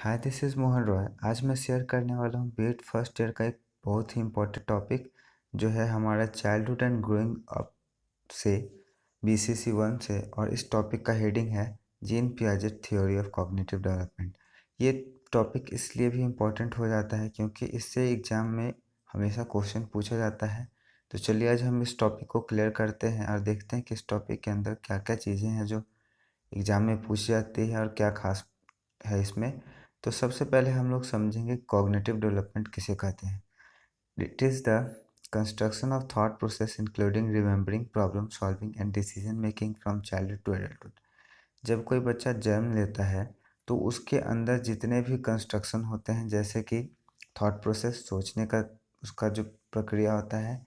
Hi, this is Mohan Roy. आज मैं share करने वाला हूँ बीएड फर्स्ट ईयर का एक बहुत ही इम्पोर्टेंट टॉपिक जो है हमारा चाइल्डहुड एंड ग्रोइंग अप से बीसीसी 1 से। और इस टॉपिक का हेडिंग है gene Piaget theory of cognitive development. ये टॉपिक इसलिए भी इम्पोर्टेंट हो जाता है क्योंकि इससे एग्ज़ाम में हमेशा क्वेश्चन पूछा जाता है। तो चलिए आज हम इस टॉपिक को क्लियर करते हैं और देखते हैं कि इस टॉपिक के अंदर क्या क्या चीज़ें हैं जो एग्ज़ाम में पूछी जाती है और क्या खास है इसमें। तो सबसे पहले हम लोग समझेंगे कॉग्निटिव डेवलपमेंट किसे कहते हैं। It is the construction of thought process including remembering, problem solving and decision making from childhood to adulthood. जब कोई बच्चा जन्म लेता है तो उसके अंदर जितने भी कंस्ट्रक्शन होते हैं, जैसे कि थॉट प्रोसेस, सोचने का उसका जो प्रक्रिया होता है,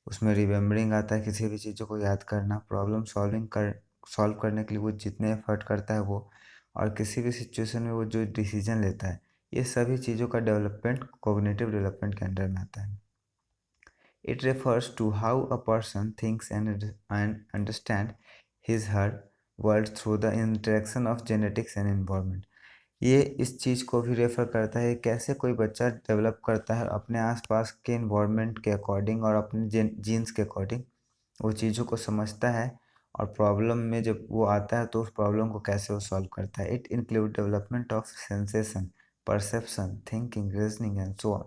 उसमें रिमेंबरिंग आता है, किसी भी चीज़ों को याद करना, प्रॉब्लम सॉल्व करने के लिए वो जितने एफर्ट करता है वो, और किसी भी सिचुएशन में वो जो डिसीजन लेता है, ये सभी चीज़ों का डेवलपमेंट कॉग्निटिव डेवलपमेंट के अंडर में आता है। It refers to how a person thinks and understand his her world through the interaction of genetics and environment. ये इस चीज़ को भी रेफ़र करता है कैसे कोई बच्चा डेवलप करता है अपने आसपास के एनवायरनमेंट के अकॉर्डिंग और अपने जीन्स के अकॉर्डिंग वो चीज़ों को समझता है, और प्रॉब्लम में जब वो आता है तो उस प्रॉब्लम को कैसे वो सॉल्व करता है। It include development of sensation, perception, thinking, reasoning and so on.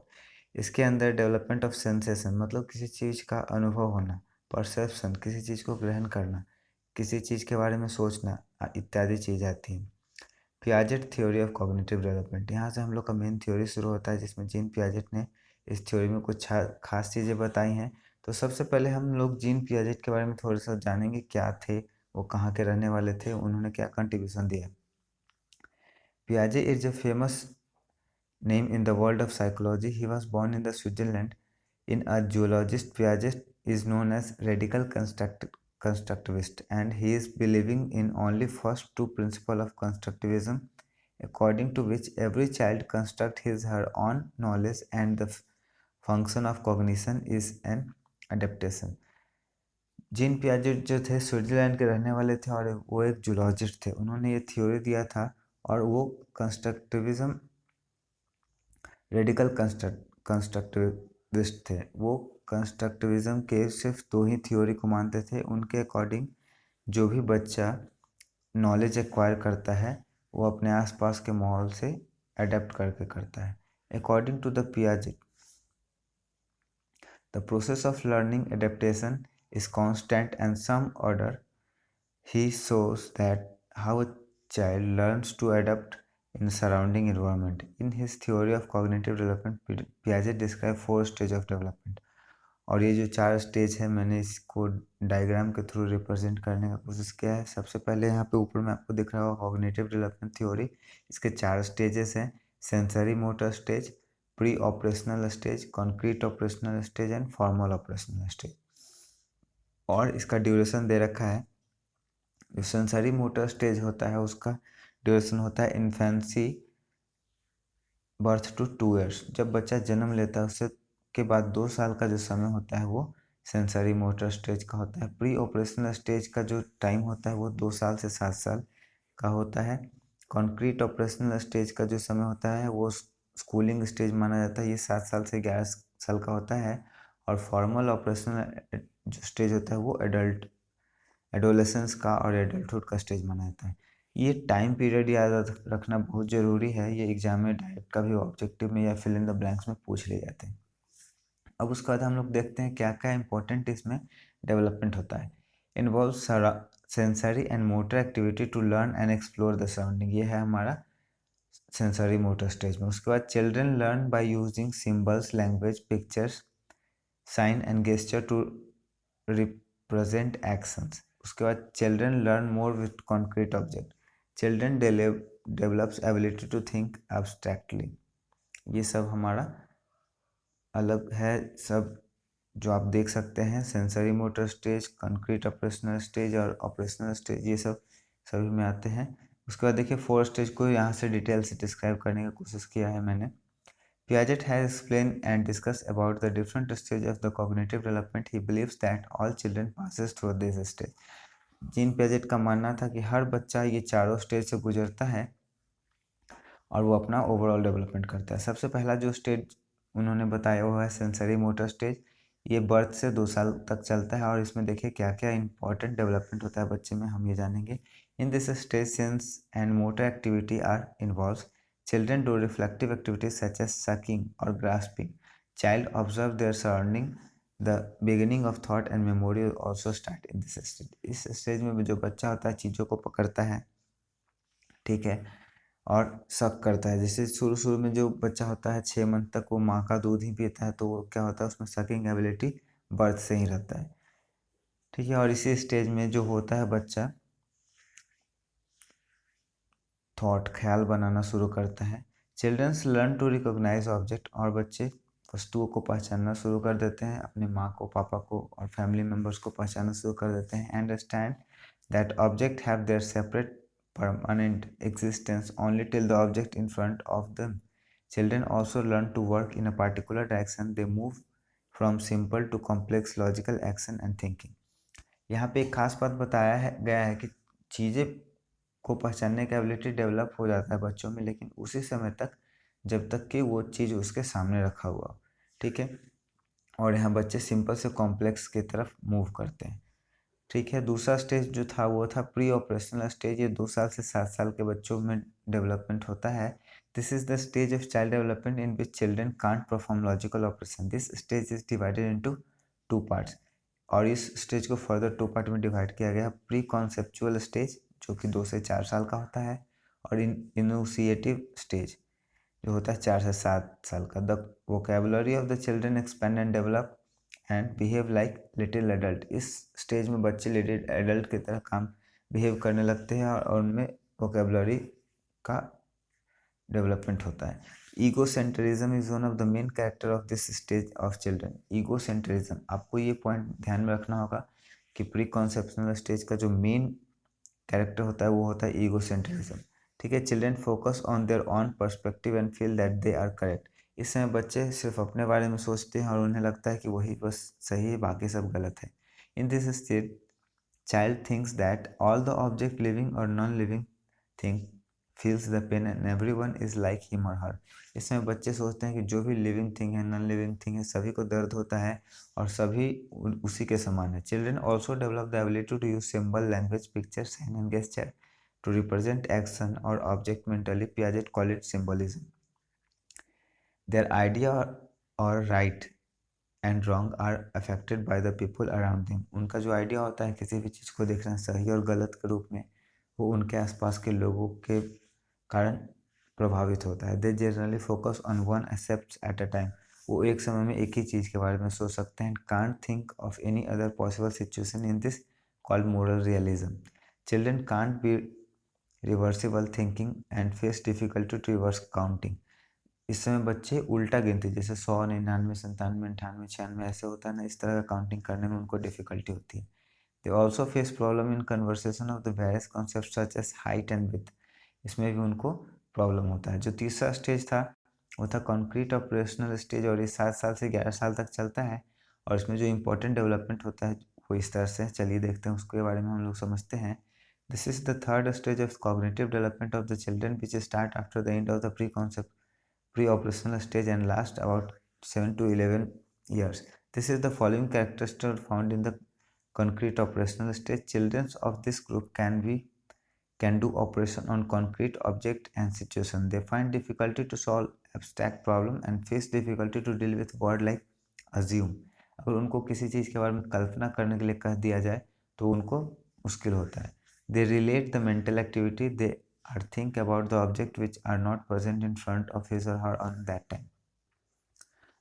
इसके अंदर डेवलपमेंट ऑफ सेंसेशन मतलब किसी चीज़ का अनुभव होना, परसेप्शन किसी चीज़ को ग्रहण करना, किसी चीज़ के बारे में सोचना इत्यादि चीज़ आती हैं। Piaget theory of cognitive development, यहाँ से हम लोग का मेन थ्योरी शुरू होता है जिसमें जीन पियाजेट ने इस थ्योरी में कुछ खास चीज़ें बताई हैं। तो सबसे पहले हम लोग जीन पियाजेट के बारे में थोड़ा सा जानेंगे, क्या थे वो, कहाँ के रहने वाले थे, उन्होंने क्या कंट्रीब्यूशन दिया। पियाजे is a famous name in the world of psychology. He was born in the Switzerland in a zoologist. Piaget is known as radical constructivist, and he is believing in only first two principle of constructivism, according to which every child construct his her own knowledge and the function of cognition is an adaptation. Gene Piaget जो थे Switzerland के रहने वाले थे और वो एक zoologist थे। उन्होंने ये थ्योरी दिया था और वो कंस्ट्रक्टिविज्म रेडिकल कंस्ट्रक्टिविस्ट थे। वो कंस्ट्रक्टिविज्म के सिर्फ दो ही थ्योरी को मानते थे। उनके अकॉर्डिंग जो भी बच्चा नॉलेज एक्वायर करता है वो अपने आसपास के माहौल से अडेप्ट करके करता है। According to the Piaget, the process of learning adaptation is constant and some order. He shows that how a child learns to adapt in surrounding environment. In his theory of cognitive development, Piaget describes four stages of development. और ये जो चार stage है मैंने इसको diagram के through represent करने का कोशिश किया है। सबसे पहले यहाँ पे ऊपर में आपको दिख रहा होगा कॉग्निटिव डेवलपमेंट थ्योरी। इसके चार स्टेजेस हैं: sensory motor stage, pre operational stage, concrete operational stage and formal operational stage. और इसका ड्यूरेशन दे रखा है। जो सेंसरी मोटर स्टेज होता है उसका ड्यूरेशन होता है इन्फेंसी बर्थ टू 2 ईयर्स। जब बच्चा जन्म लेता है उससे के बाद 2 साल का जो समय होता है वो सेंसरी मोटर स्टेज का होता है। प्री ऑपरेशनल स्टेज का जो टाइम होता है वो 2 साल से 7 साल का होता है। कॉन्क्रीट ऑपरेशनल स्टेज का जो समय होता है वो स्कूलिंग स्टेज माना जाता है, ये 7 साल से 11 साल का होता है। और फॉर्मल ऑपरेशनल जो स्टेज होता है वो एडोलेसेंस का और एडल्टहुड का स्टेज माना जाता है। ये टाइम पीरियड याद रखना बहुत ज़रूरी है। ये एग्जाम में डायरेक्ट कभी ऑब्जेक्टिव में या फिल इन द ब्लैंक्स में पूछ ले जाते हैं। अब उसके बाद हम लोग देखते हैं क्या क्या इंपॉर्टेंट इसमें डेवलपमेंट होता है। Involve sensory and motor activity to learn and explore the surrounding, ये है हमारा सेंसरी मोटर स्टेज में। उसके बाद children learn by using symbols, language, pictures, sign and gesture to represent actions. उसके बाद children learn more with concrete object. Children develops ability to think abstractly. ये सब हमारा अलग है सब जो आप देख सकते हैं। Sensory motor stage, concrete operational stage और ऑपरेशनल स्टेज, ये सब सभी में आते हैं। उसके बाद देखिए 4 स्टेज को यहाँ से डिटेल से डिस्क्राइब करने की कोशिश किया है मैंने। Piaget has explained and discussed about the different stages of the cognitive development. He believes that all children passes through this stage. Gene Piaget का मानना था कि हर बच्चा ये चारों स्टेज से गुजरता है और वो अपना ओवरऑल डेवलपमेंट करता है। सबसे पहला जो स्टेज उन्होंने बताया वो है सेंसरी मोटर स्टेज। ये बर्थ से 2 साल तक चलता है और इसमें देखिए क्या क्या इंपॉर्टेंट डेवलपमेंट होता है बच्चे में, हम ये जानेंगे। In this stage sense and motor activity are involves. Children do reflective activities such as sucking और grasping. Child observe their surrounding. The beginning of thought and memory also start in this stage. इस stage में जो बच्चा होता है चीज़ों को पकड़ता है, ठीक है, और शक करता है। जैसे शुरू शुरू में जो बच्चा होता है 6 मंथ तक वो माँ का दूध ही पीता है, तो वो क्या होता है उसमें सकिंग एबिलिटी बर्थ से ही रहता है, ठीक है। और इसी स्टेज में जो होता है बच्चा थॉट ख्याल बनाना शुरू करता है। Childrens learn to recognize object, और बच्चे वस्तुओं को पहचानना शुरू कर देते हैं, अपने माँ को, पापा को और फैमिली मेम्बर्स को पहचानना शुरू कर देते हैं। Understand that object have their separate permanent existence only till the object in front of them. Children also learn to work in a particular direction. They move from simple to complex logical action and thinking. यहाँ पे एक खास बात बताया है गया है कि चीज़ें को पहचानने का एबिलिटी डेवलप हो जाता है बच्चों में, लेकिन उसी समय तक जब तक कि वो चीज़ उसके सामने रखा हुआ हो, ठीक है। और यहाँ बच्चे सिंपल से कॉम्प्लेक्स की तरफ मूव करते हैं, ठीक है। दूसरा स्टेज जो था वो था प्री ऑपरेशनल स्टेज। ये 2 साल से 7 साल के बच्चों में डेवलपमेंट होता है। This is the stage of child development in which children can't perform logical operation. This stage is divided into 2 parts, और इस स्टेज को फर्दर 2 पार्ट में डिवाइड किया गया। प्री कॉन्सेप्चुअल स्टेज जो कि 2 से 4 साल का होता है, और इनिशिएटिव स्टेज जो होता है 4 से 7 साल का। The vocabulary of the children expand and develop and behave like little adult. इस स्टेज में बच्चे लिटिल एडल्ट की तरह काम बिहेव करने लगते हैं और उनमें वोकेबुलरी का डेवलपमेंट होता है। Ego centrism is one of the main character of this stage of children. Ego centrism, आपको ये पॉइंट ध्यान में रखना होगा कि प्री कॉन्सेप्शनल स्टेज का जो मेन कैरेक्टर होता है वो होता है ईगो सेंट्रिज्म, ठीक है। Children focus on their own perspective and feel that they are correct. इस समय बच्चे सिर्फ अपने बारे में सोचते हैं और उन्हें लगता है कि वही बस सही है, बाकी सब गलत है। In this stage child thinks that all the object living और non living thing feels the pain and everyone is like him और हर। इस समय बच्चे सोचते हैं कि जो भी लिविंग थिंग है, नॉन लिविंग थिंग है, सभी को दर्द होता है और सभी उसी के समान है। Children also develop the ability to use symbol, language, picture, sign and gesture to represent action or object mentally. Piaget call it symbolism. Their idea or right and wrong are affected by the people around them. उनका जो idea होता है किसी भी चीज़ को देखना सही और गलत के रूप में, वो उनके आसपास के लोगों के कारण प्रभावित होता है। They generally focus on one accept at a time. वो एक समय में एक ही चीज़ के बारे में सोच सकते हैं। Can't think of any other possible situation in this called moral realism. Children can't be reversible thinking and face difficulty to reverse counting. इस समय बच्चे उल्टा गिनते, जैसे 100, 99, 97, 98, 96 ऐसे होता है ना, इस तरह का काउंटिंग करने में उनको डिफिकल्टी होती है। They also face problem in conversation of the various concept such as height and width. इसमें भी उनको प्रॉब्लम होता है। जो तीसरा स्टेज था वो था कॉन्क्रीट ऑपरेशनल स्टेज, और ये 7 साल से 11 साल तक चलता है। और इसमें जो इंपॉर्टेंट डेवलपमेंट होता है वो इस तरह से, चलिए देखते हैं उसके बारे में हम लोग समझते हैं। This is the third stage of cognitive development of the children, which start after the end of the pre-operational stage and last about 7 to 11 years. This is the following characteristics found in the concrete operational stage. Children of this group can do operation on concrete object and situation. They find difficulty to solve abstract problem and face difficulty to deal with word like assume. अगर उनको किसी चीज़ के बारे में कल्पना करने के लिए कह दिया जाए तो उनको मुश्किल होता है। They relate the mental activity they are think about the object which are not present in front of his or her on that time.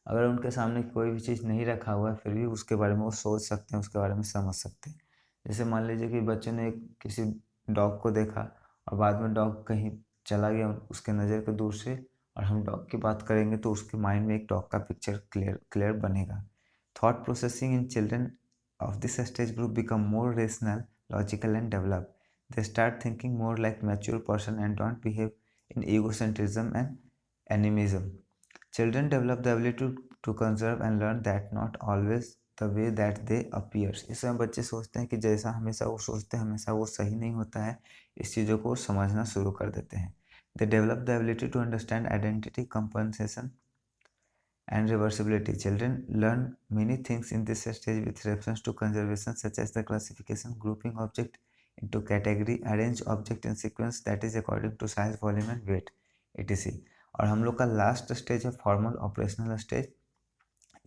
अगर उनके सामने कोई भी चीज़ नहीं रखा हुआ है फिर भी उसके बारे में वो सोच सकते हैं, उसके बारे में समझ सकते हैं। जैसे मान लीजिए कि बच्चे ने किसी डॉग को देखा और बाद में डॉग कहीं चला गया उसके नज़र के दूर से, और हम डॉग की बात करेंगे तो उसके माइंड में एक डॉग का पिक्चर क्लियर बनेगा। Thought processing in children of this stage group become more rational, logical and develop. They start thinking more like mature person and don't behave in egocentrism and animism. Children develop the ability to conserve and learn that not always the way that they appears. इस समय बच्चे सोचते हैं कि जैसा हमेशा वो सोचते हैं हमेशा वो सही नहीं होता है। इस चीज़ों को समझना शुरू कर देते हैं। They develop the ability to understand identity, compensation, and reversibility. Children learn many things in this stage with reference to conservation, such as the classification, grouping object into category, arrange object in sequence that is according to size, volume and weight, etc. और हम लोग का last stage है formal operational stage.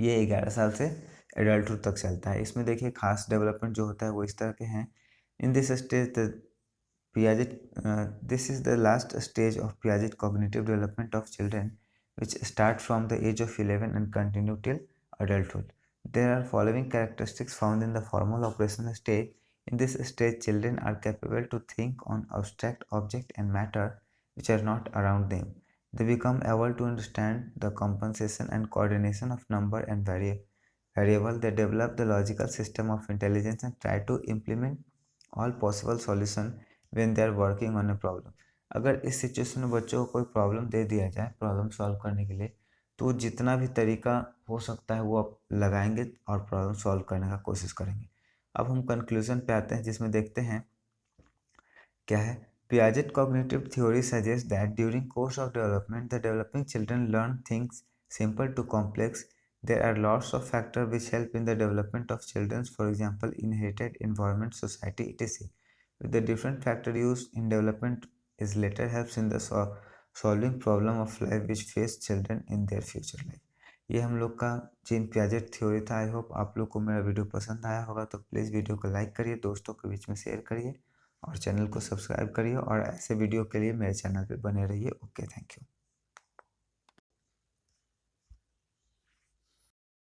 ये 11 साल से adulthood तक चलता है। इसमें देखिए खास डेवलपमेंट जो होता है वो इस तरह के हैं। इन this stage the Piaget, this is the last stage of Piaget cognitive development of children, which start from the age of 11 and continue till adulthood. There are following characteristics found in the formal operational stage. In this stage, children are capable to think on abstract object and matter which are not around them. They become able to understand the compensation and coordination of number and variable. They develop the logical system of intelligence and try to implement all possible solution when they are working on a problem. अगर इस situation में बच्चों को कोई problem दे दिया जाए problem solve करने के लिए, तो जितना भी तरीका हो सकता है वो आप लगाएंगे और प्रॉब्लम सॉल्व करने का कोशिश करेंगे। अब हम कंक्लूजन पे आते हैं, जिसमें देखते हैं क्या है। Piaget cognitive theory suggests that during course of development, the developing children learn things simple to complex. There are lots of factors which help in the development of children, for example, inherited environment, society, etc. With the different factor used in development is later helps in the solving problem of life which face children in their future life. ये हम लोग का gene Piaget theory था। I hope आप लोग को मेरा video पसंद आया होगा, तो प्लीज़ वीडियो को लाइक करिए, दोस्तों के बीच में शेयर करिए और चैनल को सब्सक्राइब करिए और ऐसे वीडियो के लिए मेरे चैनल पे बने रहिए। Okay, thank you.